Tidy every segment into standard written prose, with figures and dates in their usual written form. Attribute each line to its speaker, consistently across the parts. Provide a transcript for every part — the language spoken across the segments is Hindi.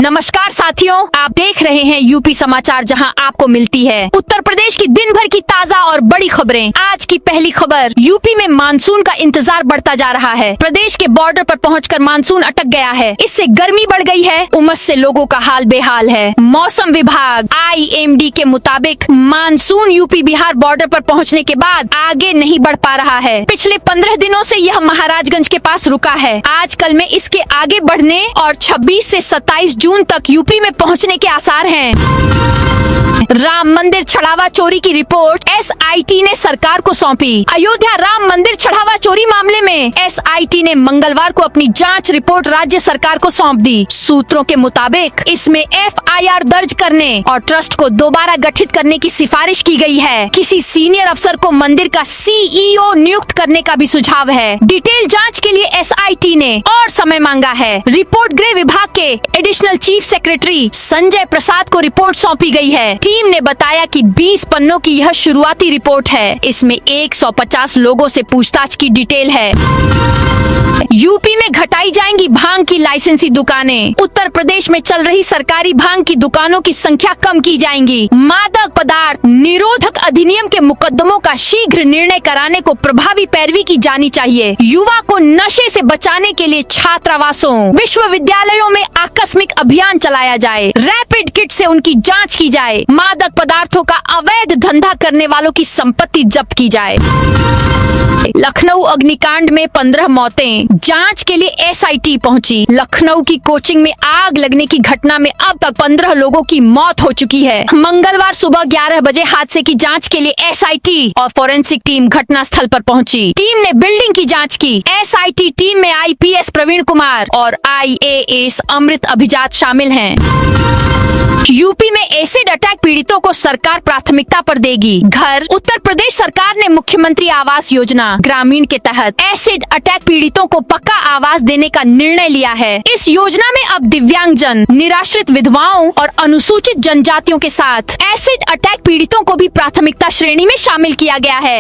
Speaker 1: नमस्कार साथियों, आप देख रहे हैं यूपी समाचार, जहां आपको मिलती है उत्तर प्रदेश की दिन भर की ताजा और बड़ी खबरें। आज की पहली खबर, यूपी में मानसून का इंतजार बढ़ता जा रहा है। प्रदेश के बॉर्डर पर पहुंचकर मानसून अटक गया है। इससे गर्मी बढ़ गई है, उमस से लोगों का हाल बेहाल है। मौसम विभाग IMD के मुताबिक मानसून यूपी बिहार बॉर्डर पर पहुंचने के बाद आगे नहीं बढ़ पा रहा है। पिछले 15 दिनों से यह महाराजगंज के पास रुका है। आजकल में इसके आगे बढ़ने और 26 से 27 जून तक यूपी में पहुंचने के आसार हैं। राम मंदिर चढ़ावा चोरी की रिपोर्ट SIT ने सरकार को सौंपी। अयोध्या राम मंदिर चढ़ावा चोरी मामले में SIT ने मंगलवार को अपनी जांच रिपोर्ट राज्य सरकार को सौंप दी। सूत्रों के मुताबिक इसमें FIR दर्ज करने और ट्रस्ट को दोबारा गठित करने की सिफारिश की गई है। किसी सीनियर अफसर को मंदिर का CEO नियुक्त करने का भी सुझाव है। डिटेल जाँच के लिए SIT ने और समय मांगा है। रिपोर्ट गृह विभाग के additional chief secretary Sanjay Prasad को रिपोर्ट सौंपी गई है। टीम ने बताया कि 20 पन्नों की यह शुरुआती रिपोर्ट है। इसमें 150 लोगों से पूछताछ की डिटेल है। यूपी में घटाई जाएंगी भांग की लाइसेंसी दुकानें। उत्तर प्रदेश में चल रही सरकारी भांग की दुकानों की संख्या कम की जाएंगी। मादक पदार्थ निरोधक अधिनियम के मुकदमों का शीघ्र निर्णय कराने को प्रभावी पैरवी की जानी चाहिए। युवा को नशे से बचाने के लिए छात्रावासों, विश्वविद्यालयों में आकस्मिक अभियान चलाया जाए। रैपिड किट से उनकी जाँच की जाए। मादक पदार्थों का अवैध धंधा करने वालों की संपत्ति जब्त की जाए। लखनऊ अग्निकांड में 15 मौतें, जांच के लिए SIT पहुंची। लखनऊ की कोचिंग में आग लगने की घटना में अब तक 15 लोगों की मौत हो चुकी है। मंगलवार सुबह 11 बजे हादसे की जांच के लिए SIT और फोरेंसिक टीम घटना स्थल पर पहुंची। टीम ने बिल्डिंग की जांच की। SIT टीम में IPS प्रवीण कुमार और IAS अमृत अभिजात शामिल हैं। यूपी में एसिड अटैक पीड़ितों को सरकार प्राथमिकता पर देगी घर। उत्तर प्रदेश सरकार ने मुख्यमंत्री आवास योजना ग्रामीण के तहत एसिड अटैक पीड़ितों को पक्का आवास देने का निर्णय लिया है। इस योजना में अब दिव्यांगजन, निराश्रित विधवाओं और अनुसूचित जनजातियों के साथ एसिड अटैक पीड़ितों को भी प्राथमिकता श्रेणी में शामिल किया गया है।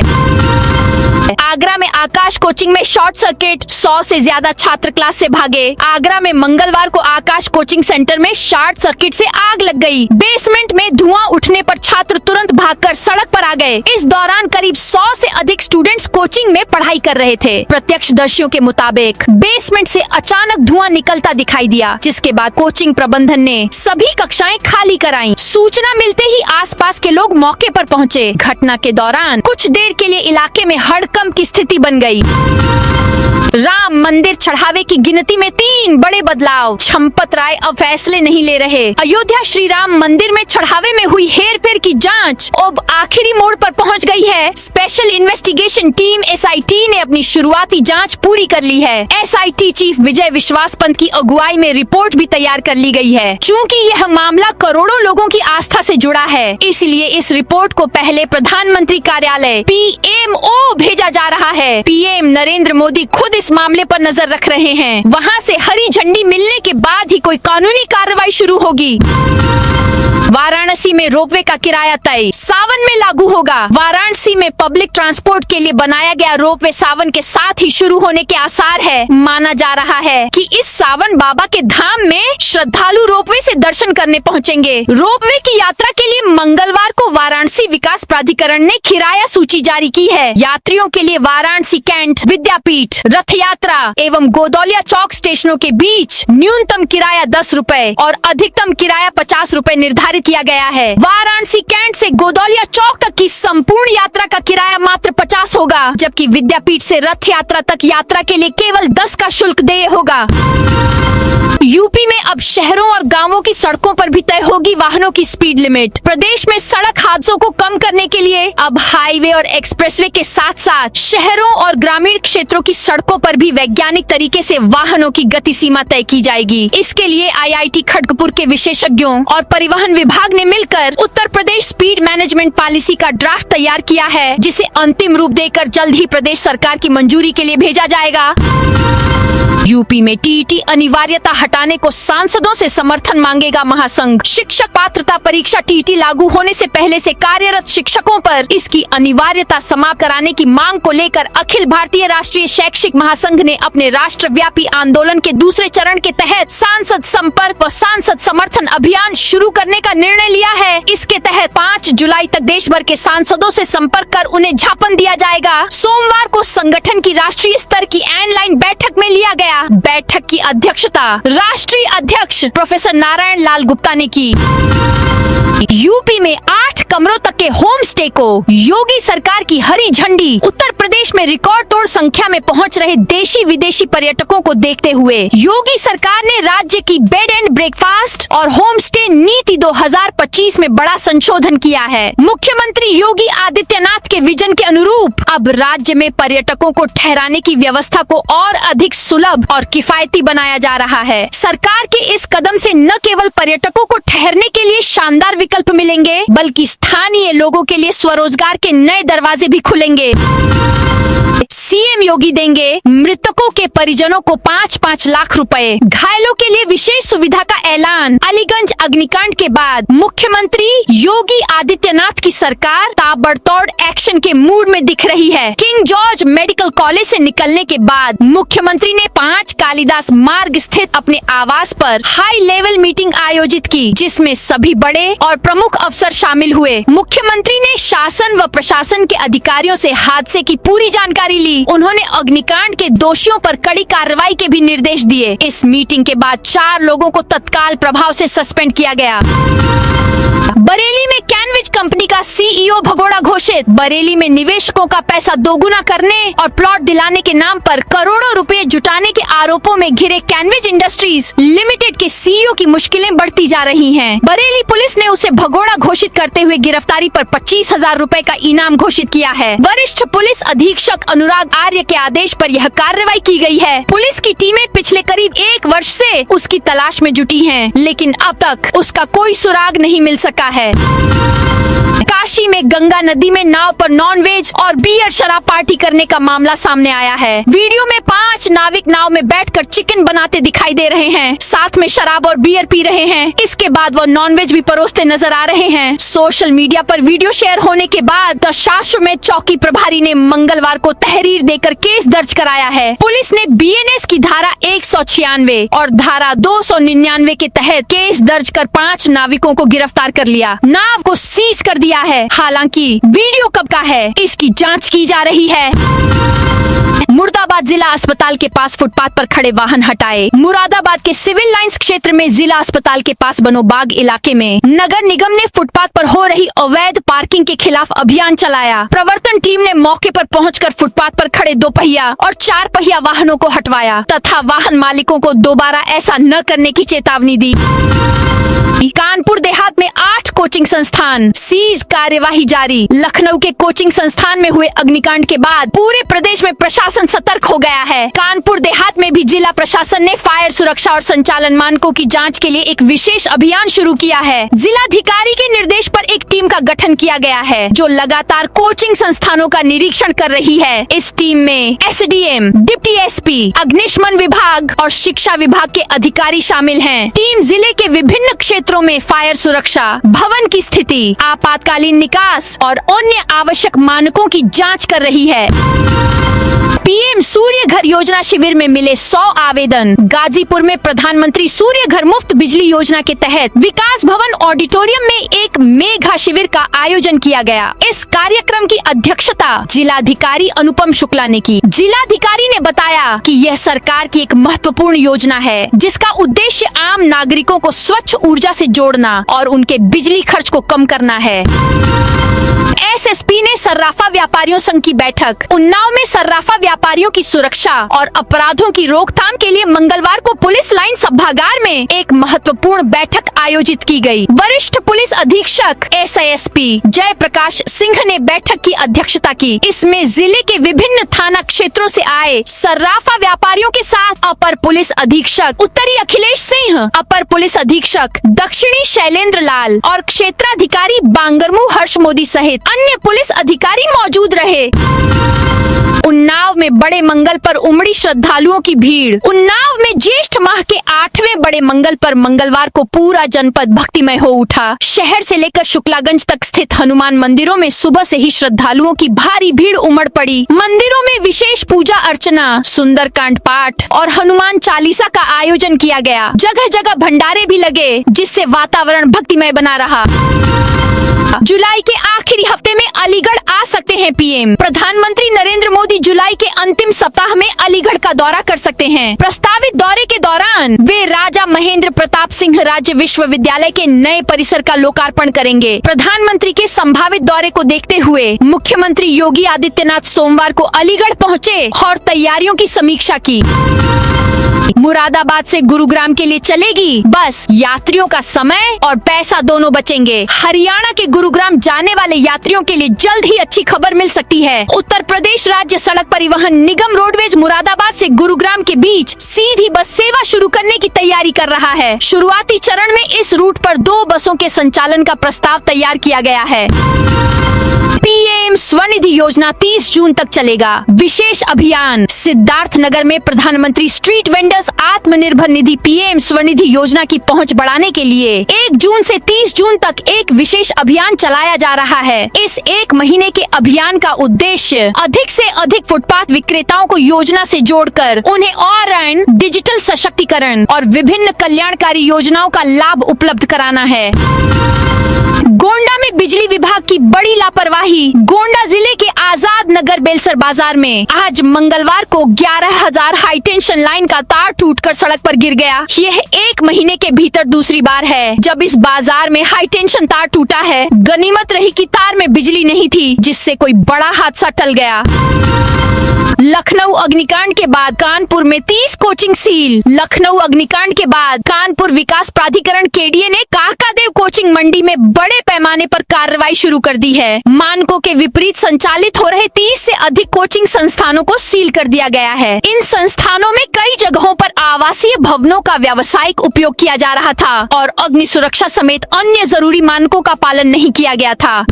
Speaker 1: आगरा में आकाश कोचिंग में शॉर्ट सर्किट, 100 से ज्यादा छात्र क्लास से भागे। आगरा में मंगलवार को आकाश कोचिंग सेंटर में शॉर्ट सर्किट से आग लग गई। बेसमेंट में धुआं उठने पर छात्र तुरंत भागकर सड़क पर आ गए। इस दौरान करीब 100 से अधिक स्टूडेंट्स कोचिंग में पढ़ाई कर रहे थे। प्रत्यक्षदर्शियों के मुताबिक बेसमेंट से अचानक धुआं निकलता दिखाई दिया, जिसके बाद कोचिंग प्रबंधन ने सभी कक्षाएं खाली कराईं। सूचना मिलते ही आसपास के लोग मौके पर पहुंचे। घटना के दौरान कुछ देर के लिए इलाके में हड़कंप की स्थिति बन गई। राम मंदिर चढ़ावे की गिनती में 3 बड़े बदलाव। चंपत राय अब फैसले नहीं ले रहे। अयोध्या श्री राम मंदिर में चढ़ावे में हुई हेरफेर की जांच अब आखिरी मोड़ पर पहुंच गई है। स्पेशल इन्वेस्टिगेशन टीम SIT ने अपनी शुरुआती जांच पूरी कर ली है। SIT चीफ विजय विश्वास पंत की अगुवाई में रिपोर्ट भी तैयार कर ली गई है। चूँकि यह मामला करोड़ों लोगों की आस्था से जुड़ा है, इसलिए इस रिपोर्ट को पहले प्रधानमंत्री कार्यालय PMO भेजा जा रहा है। PM नरेंद्र मोदी खुद इस मामले पर नजर रख रहे हैं। वहां से हरी झंडी मिलने के बाद ही कोई कानूनी कार्रवाई शुरू होगी। वाराणसी में रोपवे का किराया तय, सावन में लागू होगा। वाराणसी में पब्लिक ट्रांसपोर्ट के लिए बनाया गया रोपवे सावन के साथ ही शुरू होने के आसार है। माना जा रहा है कि इस सावन बाबा के धाम में श्रद्धालु रोपवे से दर्शन करने पहुंचेंगे। रोपवे की यात्रा के लिए मंगलवार को वाराणसी विकास प्राधिकरण ने किराया सूची जारी की है। यात्रियों के लिए वाराणसी कैंट, विद्यापीठ, रथ यात्रा एवं गोदौलिया चौक स्टेशनों के बीच न्यूनतम किराया 10 रुपए और अधिकतम किराया 50 रुपए निर्धारित किया गया है। वाराणसी कैंट से गोदौलिया चौक तक की संपूर्ण यात्रा का किराया मात्र 50 होगा, जबकि विद्यापीठ से रथ यात्रा तक यात्रा के लिए केवल 10 का शुल्क देय होगा। यूपी में अब शहरों और गांवों की सड़कों पर भी तय होगी वाहनों की स्पीड लिमिट। प्रदेश में सड़क हादसों को कम करने के लिए अब हाईवे और एक्सप्रेसवे के साथ साथ शहरों और ग्रामीण क्षेत्रों की सड़कों पर भी वैज्ञानिक तरीके से वाहनों की गति सीमा तय की जाएगी। इसके लिए IIT खड़गपुर के विशेषज्ञों और परिवहन विभाग ने मिलकर Uttar Pradesh speed management policy का ड्राफ्ट तैयार किया है, जिसे अंतिम रूप देकर जल्द ही प्रदेश सरकार की मंजूरी के लिए भेजा जाएगा। यूपी में टीईटी अनिवार्यता हटाने को सांसदों से समर्थन मांगेगा महासंघ। शिक्षक पात्रता परीक्षा टीईटी लागू होने से पहले से कार्यरत शिक्षकों पर इसकी अनिवार्यता समाप्त कराने की मांग को लेकर अखिल भारतीय राष्ट्रीय शैक्षिक महासंघ ने अपने राष्ट्रव्यापी आंदोलन के दूसरे चरण के तहत सांसद संपर्क व सांसद समर्थन अभियान शुरू करने का निर्णय लिया है। इसके तहत 5 जुलाई तक देश भर के सांसदों से संपर्क कर उन्हें ज्ञापन दिया जाएगा। सोमवार को संगठन की राष्ट्रीय स्तर की ऑनलाइन बैठक में लिया गया। बैठक की अध्यक्षता राष्ट्रीय अध्यक्ष प्रोफेसर नारायण लाल गुप्ता ने की। यूपी में 8 कमरों तक के होम स्टे को योगी सरकार की हरी झंडी। उत्तर प्रदेश में रिकॉर्ड तोड़ संख्या में पहुंच रहे देशी विदेशी पर्यटकों को देखते हुए योगी सरकार ने राज्य की बेड एंड ब्रेकफास्ट और होम स्टे नीति 2025 में बड़ा संशोधन किया है। मुख्यमंत्री योगी आदित्यनाथ के विजन के अनुरूप अब राज्य में पर्यटकों को ठहराने की व्यवस्था को और अधिक सुलभ और किफायती बनाया जा रहा है। सरकार के इस कदम से न केवल पर्यटकों को ठहरने के लिए शानदार विकल्प मिलेंगे, बल्कि स्थानीय लोगों के लिए स्वरोजगार के नए दरवाजे भी खुलेंगे। सीएम योगी देंगे मृतकों के परिजनों को 5-5 लाख रुपए। घायलों के लिए विशेष सुविधा का ऐलान। अलीगंज अग्निकांड के बाद मुख्यमंत्री योगी आदित्यनाथ की सरकार ताबड़तोड़ एक्शन के मूड में दिख रही है। किंग जॉर्ज मेडिकल कॉलेज से निकलने के बाद मुख्यमंत्री ने 5 कालिदास मार्ग स्थित अपने आवास पर हाई लेवल मीटिंग आयोजित की, जिसमें सभी बड़े और प्रमुख अफसर शामिल हुए। मुख्यमंत्री ने शासन व प्रशासन के अधिकारियों से हादसे की पूरी जानकारी ली। उन्होंने अग्निकांड के दोषियों पर कड़ी कार्रवाई के भी निर्देश दिए। इस मीटिंग के बाद 4 लोगों को तत्काल प्रभाव से सस्पेंड किया गया। बरेली में कैनविज कंपनी का सीईओ भगोड़ा घोषित। बरेली में निवेशकों का पैसा दोगुना करने और प्लॉट दिलाने के नाम पर करोड़ों रुपए जुटाने के आरोपों में घिरे कैनविज इंडस्ट्रीज लिमिटेड के सीईओ की मुश्किलें बढ़ती जा रही हैं। बरेली पुलिस ने उसे भगोड़ा घोषित करते हुए गिरफ्तारी पर 25,000 रुपए का इनाम घोषित किया है। वरिष्ठ पुलिस अधीक्षक अनुराग आर्य के आदेश पर यह कार्रवाई की गई है। पुलिस की टीमें पिछले करीब 1 वर्ष से उसकी तलाश में जुटी हैं, लेकिन अब तक उसका कोई सुराग नहीं मिल सका है। काशी में गंगा नदी में नाव पर नॉनवेज और बियर शराब पार्टी करने का मामला सामने आया है। वीडियो में 5 नाविक नाव में बैठकर चिकन बनाते दिखाई दे रहे हैं, साथ में शराब और बियर पी रहे हैं। इसके बाद वो नॉनवेज भी परोसते नजर आ रहे हैं। सोशल मीडिया पर वीडियो शेयर होने के बाद दशाश्वमेध चौकी प्रभारी ने मंगलवार को तहरीर देकर केस दर्ज कराया है। पुलिस ने बीएनएस की धारा 196 और धारा 299 के तहत केस दर्ज कर 5 नाविकों को गिरफ्तार कर लिया। नाव को सीज कर दिया है। हालांकि वीडियो कब का है, इसकी जांच की जा रही है। मुरादाबाद जिला अस्पताल के पास फुटपाथ पर खड़े वाहन हटाए। मुरादाबाद के सिविल लाइंस क्षेत्र में जिला अस्पताल के पास बनोबाग इलाके में नगर निगम ने फुटपाथ पर हो रही अवैध पार्किंग के खिलाफ अभियान चलाया। प्रवर्तन टीम ने मौके पर पहुंचकर फुटपाथ पर खड़े 2 पहिया और 4 पहिया वाहनों को हटवाया तथा वाहन मालिकों को दोबारा ऐसा न करने की चेतावनी दी। कानपुर देहात में 8 कोचिंग संस्थान सीज, कार्यवाही जारी। लखनऊ के कोचिंग संस्थान में हुए अग्निकांड के बाद पूरे प्रदेश में प्रशासन सतर्क हो गया है। कानपुर देहात में भी जिला प्रशासन ने फायर सुरक्षा और संचालन मानकों की जांच के लिए एक विशेष अभियान शुरू किया है। जिलाधिकारी के निर्देश पर एक टीम का गठन किया गया है, जो लगातार कोचिंग संस्थानों का निरीक्षण कर रही है। इस टीम में एसडीएम, डिप्टी एसपी, अग्निशमन विभाग और शिक्षा विभाग के अधिकारी शामिल हैं। टीम जिले के विभिन्न क्षेत्रों में फायर सुरक्षा, भवन की स्थिति, आपातकालीन निकास और अन्य आवश्यक मानकों की जांच कर रही है। पीएम सूर्य घर योजना शिविर में मिले 100 आवेदन। गाजीपुर में प्रधानमंत्री सूर्य घर मुफ्त बिजली योजना के तहत विकास भवन ऑडिटोरियम में एक मेगा शिविर का आयोजन किया गया। इस कार्यक्रम की अध्यक्षता जिलाधिकारी अनुपम शुक्ला ने की। जिलाधिकारी ने बताया कि यह सरकार की एक महत्वपूर्ण योजना है, जिसका उद्देश्य आम नागरिकों को स्वच्छ ऊर्जा से जोड़ना और उनके बिजली खर्च को कम करना है। एसएसपी ने सर्राफा व्यापारियों संघ की बैठक। उन्नाव में सर्राफा व्यापारियों की सुरक्षा और अपराधों की रोकथाम के लिए मंगलवार को पुलिस लाइन सभागार में एक महत्वपूर्ण बैठक आयोजित की गई। वरिष्ठ पुलिस अधीक्षक एसआईएसपी जय प्रकाश सिंह ने बैठक की अध्यक्षता की। इसमें जिले के विभिन्न थाना क्षेत्रों से आए सर्राफा व्यापारियों के साथ अपर पुलिस अधीक्षक उत्तरी अखिलेश सिंह, अपर पुलिस अधीक्षक दक्षिणी शैलेंद्र लाल और क्षेत्राधिकारी बांगरमू हर्ष मोदी सहित अन्य पुलिस अधिकारी मौजूद रहे। उन्नाव में बड़े मंगल पर उमड़ी श्रद्धालुओं की भीड़। उन्नाव में ज्येष्ठ माह के 8वें बड़े मंगल पर मंगलवार को पूरा जनपद भक्तिमय हो उठा। शहर से लेकर शुक्लागंज तक स्थित हनुमान मंदिरों में सुबह से ही श्रद्धालुओं की भारी भीड़ उमड़ पड़ी। मंदिरों में विशेष पूजा अर्चना, सुंदरकांड पाठ और हनुमान चालीसा का आयोजन किया गया। जगह जगह भंडारे भी लगे, जिससे वातावरण भक्तिमय बना रहा। जुलाई के आखिरी हफ्ते में अलीगढ़ आ सकते हैं पीएम। प्रधानमंत्री नरेंद्र मोदी जुलाई के अंतिम सप्ताह में अलीगढ़ का दौरा कर सकते हैं। प्रस्तावित दौरे के दौरान वे राजा महेंद्र प्रताप सिंह राज्य विश्वविद्यालय के नए परिसर का लोकार्पण करेंगे। प्रधानमंत्री के संभावित दौरे को देखते हुए मुख्यमंत्री योगी आदित्यनाथ सोमवार को अलीगढ़ पहुँचे और तैयारियों की समीक्षा की। मुरादाबाद से गुरुग्राम के लिए चलेगी बस। यात्रियों का समय और पैसा दोनों बचेंगे। हरियाणा के गुरुग्राम जाने वाले यात्रियों के लिए जल्द ही अच्छी खबर मिल सकती है। उत्तर प्रदेश राज्य सड़क परिवहन निगम रोडवेज मुरादाबाद से गुरुग्राम के बीच सीधी बस सेवा शुरू करने की तैयारी कर रहा है। शुरुआती चरण में इस रूट पर 2 बसों के संचालन का प्रस्ताव तैयार किया गया है। पीएम स्वनिधि योजना 30 जून तक चलेगा। विशेष अभियान। सिद्धार्थनगर में प्रधानमंत्री street vendors Atmanirbhar Nidhi PM Svanidhi योजना की पहुंच बढ़ाने के लिए 1 जून से 30 जून तक एक विशेष अभियान चलाया जा रहा है। इस 1 महीने के अभियान का उद्देश्य अधिक से अधिक फुटपाथ विक्रेताओं को योजना से जोड़कर उन्हें ऑनलाइन डिजिटल सशक्तिकरण और विभिन्न कल्याणकारी योजनाओं का लाभ उपलब्ध कराना है। गोंडा में बिजली विभाग की बड़ी लापरवाही। गोंडा जिले के आजाद नगर बेलसर बाजार में आज मंगलवार को 11,000 हाई टेंशन लाइन का तार टूटकर सड़क पर गिर गया। यह 1 महीने के भीतर दूसरी बार है जब इस बाजार में हाई टेंशन तार टूटा है। गनीमत रही कि तार में बिजली नहीं थी, जिससे कोई बड़ा हादसा टल गया। लखनऊ अग्निकांड के बाद कानपुर में 30 कोचिंग सील। लखनऊ अग्निकांड के बाद कानपुर विकास प्राधिकरण केडीए ने काकादेव कोचिंग मंडी में बड़े पैमाने पर कार्रवाई शुरू कर दी है। मानकों के विपरीत संचालित हो रहे 30 से अधिक कोचिंग संस्थानों को सील कर दिया गया है। इन संस्थानों में कई जगहों पर आवासीय भवनों का व्यावसायिक उपयोग किया जा रहा था और अग्नि सुरक्षा समेत अन्य जरूरी मानकों का पालन नहीं किया गया था।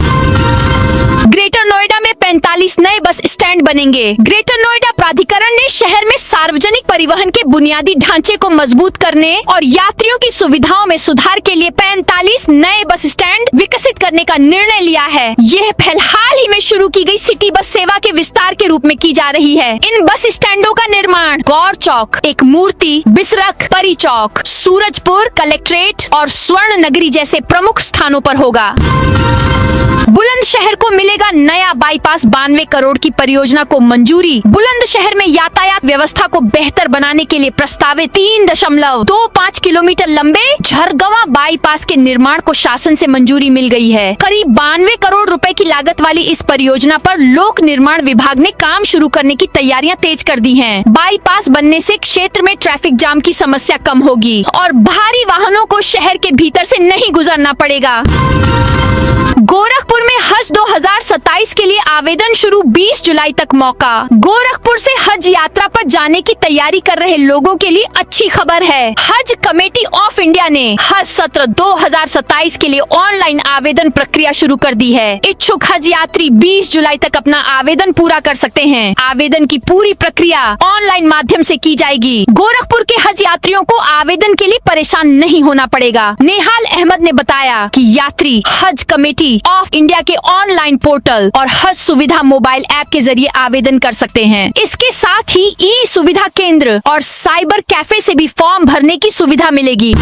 Speaker 1: ग्रेटर नोएडा में 45 नए बस स्टैंड बनेंगे। ग्रेटर नोएडा प्राधिकरण ने शहर में सार्वजनिक परिवहन के बुनियादी ढांचे को मजबूत करने और यात्रियों की सुविधाओं में सुधार के लिए 45 नए बस स्टैंड विकसित करने का निर्णय लिया है। यह पहल हाल ही में शुरू की गई सिटी बस सेवा के विस्तार के रूप में की जा रही है। इन बस स्टैंडों का निर्माण गौर चौक, एक मूर्ति, बिसरख, परी चौक, सूरजपुर, कलेक्ट्रेट और स्वर्ण नगरी जैसे प्रमुख स्थानों पर होगा। बुलंदशहर को मिलेगा नया बाईपास। 92 करोड़ की परियोजना को मंजूरी। बुलंदशहर में यातायात व्यवस्था को बेहतर बनाने के लिए प्रस्तावित 3.25 किलोमीटर लंबे झरगवा बाईपास के निर्माण को शासन से मंजूरी मिल गई है। करीब 92 करोड़ रुपए की लागत वाली इस परियोजना पर लोक निर्माण विभाग ने काम शुरू करने की तैयारियां तेज कर दी हैं। बाईपास बनने से क्षेत्र में ट्रैफिक जाम की समस्या कम होगी और भारी वाहनों को शहर के भीतर से नहीं गुजरना पड़ेगा। गोरखपुर में हज 2027 के लिए आवेदन शुरू। 20 जुलाई तक मौका। गोरखपुर से हज यात्रा पर जाने की तैयारी कर रहे लोगों के लिए अच्छी खबर है। हज कमेटी ऑफ इंडिया ने हज सत्र 2027 के लिए ऑनलाइन आवेदन प्रक्रिया शुरू कर दी है। इच्छुक हज यात्री 20 जुलाई तक अपना आवेदन पूरा कर सकते हैं। आवेदन की पूरी प्रक्रिया ऑनलाइन माध्यम से की जाएगी। गोरखपुर के हज यात्रियों को आवेदन के लिए परेशान नहीं होना पड़ेगा। नेहाल अहमद ने बताया कि यात्री हज कमेटी ऑफ इंडिया के ऑनलाइन पोर्टल और हज सुविधा मोबाइल ऐप के जरिए आवेदन कर सकते हैं। इसके साथ ही ई सुविधा केंद्र और साइबर कैफे से भी फॉर्म भरने की सुविधा मिलेगी।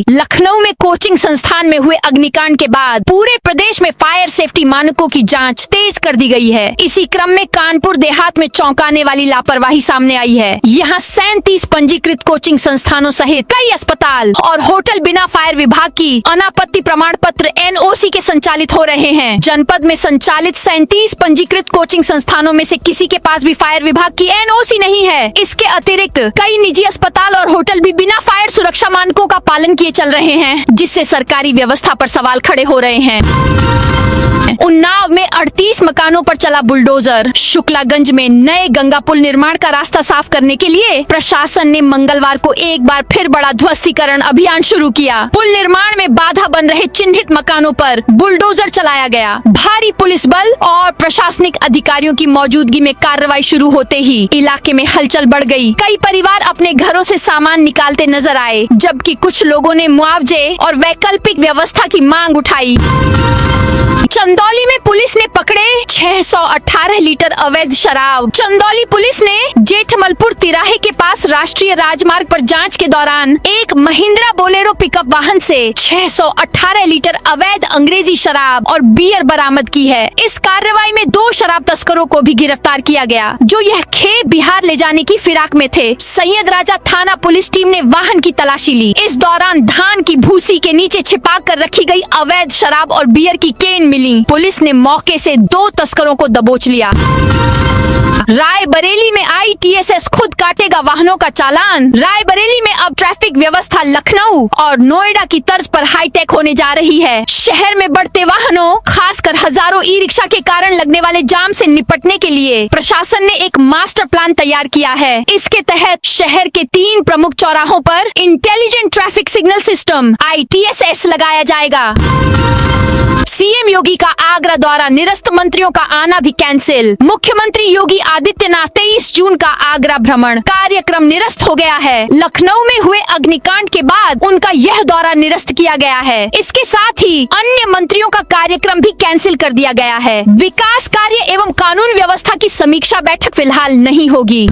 Speaker 1: लखनऊ में कोचिंग संस्थान में हुए अग्निकांड के बाद पूरे प्रदेश में फायर सेफ्टी मानकों की जांच तेज कर दी गई है। इसी क्रम में कानपुर देहात में चौंकाने वाली लापरवाही सामने आई है। यहाँ 37 पंजीकृत कोचिंग संस्थानों सहित कई अस्पताल और होटल बिना फायर विभाग की अनापत्ति प्रमाण पत्र NOC के संचालित हो रहे हैं। जनपद में संचालित 37 पंजीकृत कोचिंग संस्थानों में से किसी के पास भी फायर विभाग की NOC नहीं है। इसके अतिरिक्त कई निजी अस्पताल और होटल भी बिना फायर सुरक्षा मानकों का पालन किए चल रहे हैं, जिससे सरकारी व्यवस्था पर सवाल खड़े हो रहे हैं। उन्नाव में 38 मकानों पर चला बुलडोजर। शुक्लागंज में नए गंगा पुल निर्माण का रास्ता साफ करने के लिए प्रशासन ने मंगलवार को एक बार फिर बड़ा ध्वस्तीकरण अभियान शुरू किया। पुल निर्माण में बाधा बन रहे चिन्हित मकानों पर बुलडोजर चलाया गया। भारी पुलिस बल और प्रशासनिक अधिकारियों की मौजूदगी में कार्रवाई शुरू होते ही इलाके में हलचल बढ़ गई। कई परिवार अपने घरों से सामान निकालते नजर आए, जबकि कुछ लोगों ने मुआवजे और वैकल्पिक व्यवस्था की मांग उठाई। चंदौली में पुलिस ने पकड़े 618 लीटर अवैध शराब। चंदौली पुलिस ने जेठमलपुर तिराहे के पास राष्ट्रीय राजमार्ग पर जांच के दौरान एक महिंद्रा बोलेरो पिकअप वाहन से 618 लीटर अवैध अंग्रेजी शराब और बियर बरामद की है। इस कार्रवाई में 2 शराब तस्करों को भी गिरफ्तार किया गया, जो यह खेप बिहार ले जाने की फिराक में थे। सैयद राजा थाना पुलिस टीम ने वाहन की तलाशी ली। इस दौरान धान की भूसी के नीचे छिपा कर रखी गई अवैध शराब और बियर की केन मिली। पुलिस ने मौके से 2 तस्करों को दबोच लिया। रायबरेली में ITSS खुद काटेगा वाहनों का चालान। रायबरेली में अब ट्रैफिक व्यवस्था लखनऊ और नोएडा की तर्ज पर हाईटेक होने जा रही है। शहर में बढ़ते वाहनों, खासकर हजारों ई-रिक्शा के कारण लगने वाले जाम से निपटने के लिए प्रशासन ने एक मास्टर प्लान तैयार किया है। इसके तहत शहर के 3 प्रमुख चौराहों पर intelligent traffic signal system ITSS लगाया जाएगा। सीएम योगी का आगरा दौरा, निरस्त मंत्रियों का आना भी कैंसिल। मुख्यमंत्री योगी आदित्यनाथ 23 जून का आगरा भ्रमण कार्यक्रम निरस्त हो गया है। लखनऊ में हुए अग्निकांड के बाद उनका यह दौरा निरस्त किया गया है। इसके साथ ही अन्य मंत्रियों का कार्यक्रम भी कैंसिल कर दिया गया है। विकास कार्य एवं कानून व्यवस्था की समीक्षा बैठक फिलहाल नहीं होगी।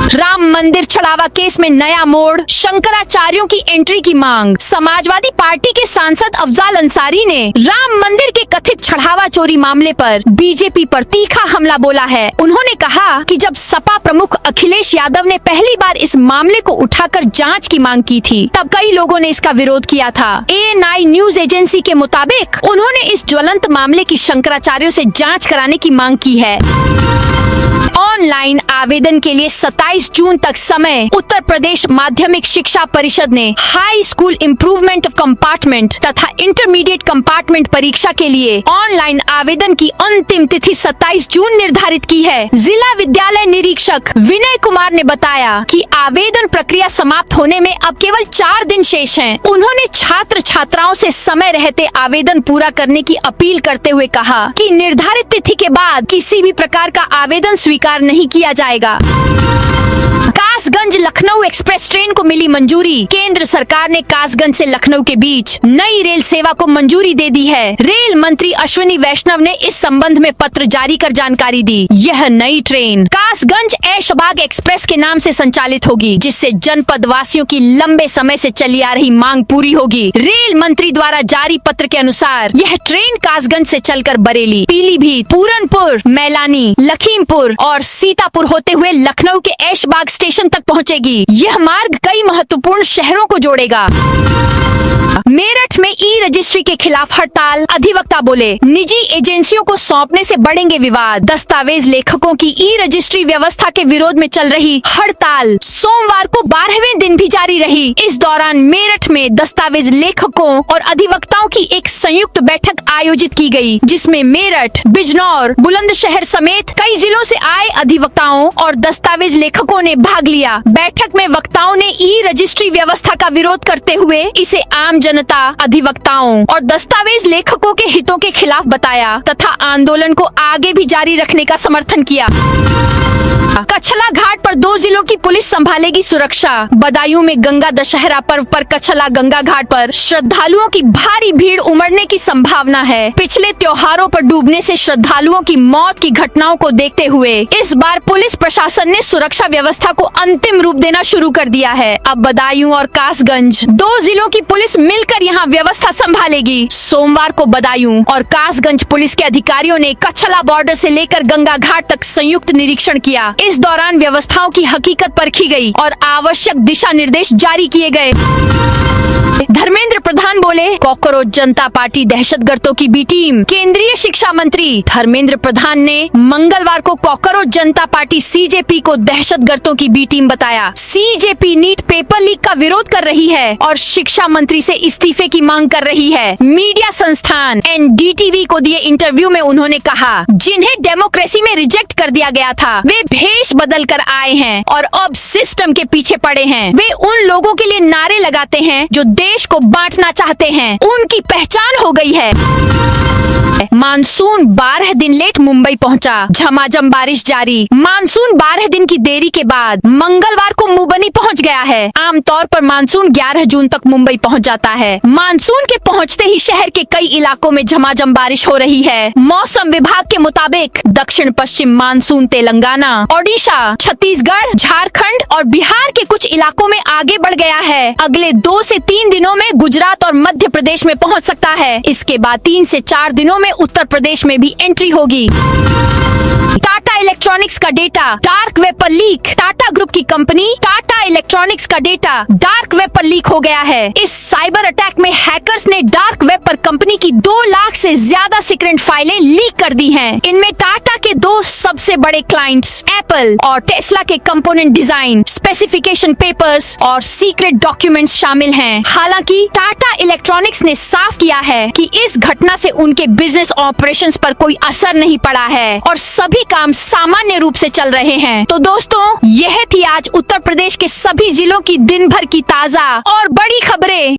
Speaker 1: राम मंदिर छड़ावा केस में नया मोड़, शंकराचार्यों की एंट्री की मांग। समाजवादी पार्टी के सांसद अफजाल अंसारी ने राम मंदिर के कथित छड़ावा चोरी मामले पर बीजेपी पर तीखा हमला बोला है। उन्होंने कहा कि जब सपा प्रमुख अखिलेश यादव ने पहली बार इस मामले को उठाकर जांच की मांग की थी, तब कई लोगों ने इसका विरोध किया था। ANI न्यूज एजेंसी के मुताबिक उन्होंने इस ज्वलंत मामले की शंकराचार्यों से जांच कराने की मांग की है। ऑनलाइन आवेदन के लिए 27 जून तक समय। उत्तर प्रदेश माध्यमिक शिक्षा परिषद ने हाई स्कूल इम्प्रूवमेंट कंपार्टमेंट तथा इंटरमीडिएट कंपार्टमेंट परीक्षा के लिए ऑनलाइन आवेदन की अंतिम तिथि 27 जून निर्धारित की है। जिला विद्यालय निरीक्षक विनय कुमार ने बताया कि आवेदन प्रक्रिया समाप्त होने में अब केवल 4 दिन शेष हैं। उन्होंने छात्र छात्राओं से समय रहते आवेदन पूरा करने की अपील करते हुए कहा कि निर्धारित तिथि के बाद किसी भी प्रकार का आवेदन स्वीकार नहीं किया जाएगा। कासगंज लखनऊ एक्सप्रेस ट्रेन को मिली मंजूरी। केंद्र सरकार ने कासगंज से लखनऊ के बीच नई रेल सेवा को मंजूरी दे दी है। रेल मंत्री अश्विनी वैष्णव ने इस संबंध में पत्र जारी कर जानकारी दी। यह नई ट्रेन कासगंज ऐशबाग एक्सप्रेस के नाम से संचालित होगी, जिससे जनपद वासियों की लंबे समय से चली आ रही मांग पूरी होगी। रेल मंत्री द्वारा जारी पत्र के अनुसार यह ट्रेन कासगंज से चलकर बरेली, पीलीभीत, पूरनपुर, मैलानी, लखीमपुर और सीतापुर होते हुए लखनऊ के ऐशबाग स्टेशन तक पहुंचेगी। यह मार्ग कई महत्वपूर्ण शहरों को जोड़ेगा। मेरठ में ई रजिस्ट्री के खिलाफ हड़ताल। अधिवक्ता बोले, निजी एजेंसियों को सौंपने से बढ़ेंगे विवाद। दस्तावेज लेखकों की ई रजिस्ट्री व्यवस्था के विरोध में चल रही हड़ताल सोमवार को 12वें दिन भी जारी रही। इस दौरान मेरठ में दस्तावेज लेखकों और अधिवक्ताओं की एक संयुक्त बैठक आयोजित की गई, जिसमें मेरठ, बिजनौर, बुलंदशहर समेत कई जिलों से आए अधिवक्ताओं और दस्तावेज लेखकों ने भाग लिया। बैठक में वक्ताओं ने ई रजिस्ट्री व्यवस्था का विरोध करते हुए इसे आम जनता, अधिवक्ताओं और दस्तावेज लेखकों के हितों के खिलाफ बताया तथा आंदोलन को आगे भी जारी रखने का समर्थन किया। कछला घाट पर 2 जिलों की पुलिस संभालेगी सुरक्षा। बदायूं में गंगा दशहरा पर्व पर कछला गंगा घाट पर श्रद्धालुओं की भारी भीड़ उमड़ने की संभावना है। पिछले त्योहारों पर डूबने से श्रद्धालुओं की मौत की घटनाओं को देखते हुए इस बार पुलिस प्रशासन ने सुरक्षा व्यवस्था को अंतिम रूप देना शुरू कर दिया है। अब बदायूं और कासगंज 2 जिलों की पुलिस मिलकर यहाँ व्यवस्था संभालेगी। सोमवार को बदायूं और कासगंज पुलिस के अधिकारियों ने कछला बॉर्डर से लेकर गंगा घाट तक संयुक्त निरीक्षण किया। इस दौरान व्यवस्थाओं की हकीकत परखी गई और आवश्यक दिशा निर्देश जारी किए गए। धर्मेंद्र प्रधान बोले, कॉकरोच जनता पार्टी दहशतगर्दों की बी टीम। केंद्रीय शिक्षा मंत्री धर्मेंद्र प्रधान ने मंगलवार को कॉकरोच जनता पार्टी सीजेपी को दहशतगर्दों की बी टीम बताया। सीजेपी नीट पेपर लीक का विरोध कर रही है और शिक्षा मंत्री से इस्तीफे की मांग कर रही है। मीडिया संस्थान एनडीटीवी को दिए इंटरव्यू में उन्होंने कहा, जिन्हें डेमोक्रेसी में रिजेक्ट कर दिया गया था वे भेष बदल कर आए हैं और अब सिस्टम के पीछे पड़े हैं। वे उन लोगों के लिए नारे लगाते हैं जो देश को बांटना चाहते हैं। उनकी पहचान हो गई है। मानसून 12 दिन लेट मुंबई पहुंचा। झमाझम बारिश जारी। मानसून 12 दिन की देरी के बाद मंगलवार को मुंबई पहुंच गया है। आमतौर पर मानसून 11 जून तक मुंबई पहुंच जाता है। मानसून के पहुंचते ही शहर के कई इलाकों में झमाझम बारिश हो रही है। मौसम विभाग के मुताबिक दक्षिण पश्चिम मानसून तेलंगाना, ओडिशा, छत्तीसगढ़, झारखंड और बिहार के कुछ इलाकों में आगे बढ़ गया है। अगले 2 से 3 दिनों में गुजरात और मध्य प्रदेश में पहुंच सकता है। इसके बाद 3 से 4 दिनों में उत्तर प्रदेश में भी एंट्री होगी। टाटा इलेक्ट्रॉनिक्स का डेटा डार्क वेब पर लीक। टाटा ग्रुप की कंपनी टाटा इलेक्ट्रॉनिक्स का डेटा डार्क वेब पर लीक हो गया है। इस साइबर अटैक में हैकर्स ने डार्क वेब पर कंपनी की 2 लाख से ज्यादा सीक्रेट फाइलें लीक कर दी हैं। इनमें टाटा के 2 सबसे बड़े क्लाइंट्स एप्पल और टेस्ला के कंपोनेंट डिजाइन, स्पेसिफिकेशन पेपर्स और सीक्रेट डॉक्यूमेंट्स शामिल हैं। हालांकि टाटा इलेक्ट्रॉनिक्स ने साफ किया है कि इस घटना से उनके बिजनेस ऑपरेशंस पर कोई असर नहीं पड़ा है और सभी काम सामान्य रूप से चल रहे हैं। तो दोस्तों, यह थी आज उत्तर प्रदेश के सभी जिलों की दिन भर की ताजा और बड़ी खबरें।